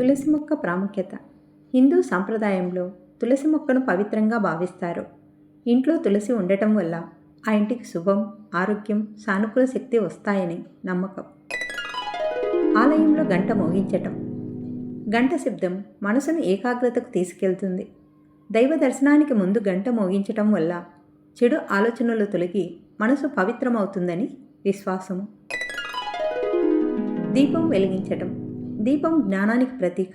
తులసి మొక్క ప్రాముఖ్యత. హిందూ సాంప్రదాయంలో తులసి మొక్కను పవిత్రంగా భావిస్తారు. ఇంట్లో తులసి ఉండటం వల్ల ఆ ఇంటికి శుభం, ఆరోగ్యం, సానుకూల శక్తి వస్తాయని నమ్మకం. ఆలయంలో గంట మోగించటం. గంట శబ్దం మనసును ఏకాగ్రతకు తీసుకెళ్తుంది. దైవ దర్శనానికి ముందు గంట మోగించటం వల్ల చెడు ఆలోచనలు తొలగి మనసు పవిత్రమవుతుందని విశ్వాసము. దీపం వెలిగించటం. దీపం జ్ఞానానికి ప్రతీక.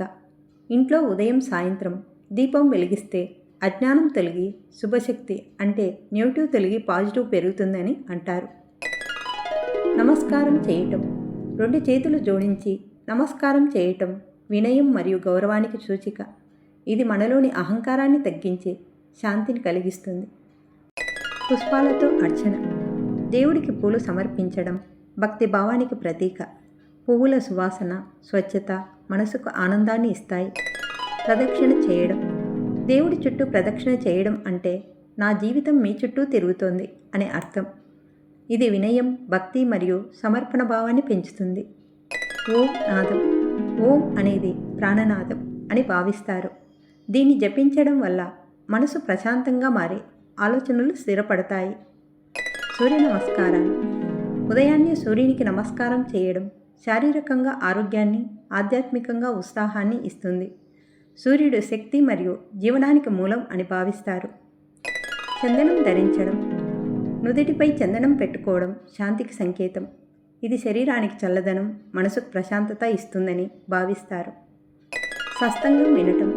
ఇంట్లో ఉదయం సాయంత్రం దీపం వెలిగిస్తే అజ్ఞానం తొలగి శుభశక్తి అంటే నెగిటివ్ తొలగి పాజిటివ్ పెరుగుతుందని అంటారు. నమస్కారం చేయటం. 2 చేతులు జోడించి నమస్కారం చేయటం వినయం మరియు గౌరవానికి సూచిక. ఇది మనలోని అహంకారాన్ని తగ్గించి శాంతిని కలిగిస్తుంది. పుష్పాలతో అర్చన. దేవుడికి పూలు సమర్పించడం భక్తి భావానికి ప్రతీక. పువ్వుల సువాసన, స్వచ్ఛత మనసుకు ఆనందాన్ని ఇస్తాయి. ప్రదక్షిణ చేయడం. దేవుడి చుట్టూ ప్రదక్షిణ చేయడం అంటే నా జీవితం మీ చుట్టూ తిరుగుతోంది అనే అర్థం. ఇది వినయం, భక్తి మరియు సమర్పణ భావాన్ని పెంచుతుంది. ఓం నాదం. ఓం అనేది ప్రాణనాదం అని భావిస్తారు. దీన్ని జపించడం వల్ల మనసు ప్రశాంతంగా మారి ఆలోచనలు స్థిరపడతాయి. సూర్య నమస్కారాలు. ఉదయాన్నే సూర్యునికి నమస్కారం చేయడం శారీరకంగా ఆరోగ్యాన్ని, ఆధ్యాత్మికంగా ఉత్సాహాన్ని ఇస్తుంది. సూర్యుడు శక్తి మరియు జీవనానికి మూలం అని భావిస్తారు. చందనం ధరించడం. నుదిటిపై చందనం పెట్టుకోవడం శాంతికి సంకేతం. ఇది శరీరానికి చల్లదనం, మనసుకు ప్రశాంతత ఇస్తుందని భావిస్తారు. సత్సంగం వినటం.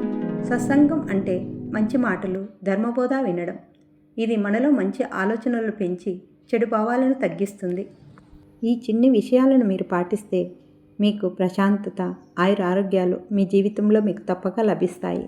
సత్సంగం అంటే మంచి మాటలు, ధర్మబోధ వినడం. ఇది మనలో మంచి ఆలోచనలు పెంచి చెడు భావాలను తగ్గిస్తుంది. ఈ చిన్ని విషయాలను మీరు పాటిస్తే మీకు ప్రశాంతత, ఆయురారోగ్యాలు మీ జీవితంలో మీకు తప్పక లభిస్తాయి.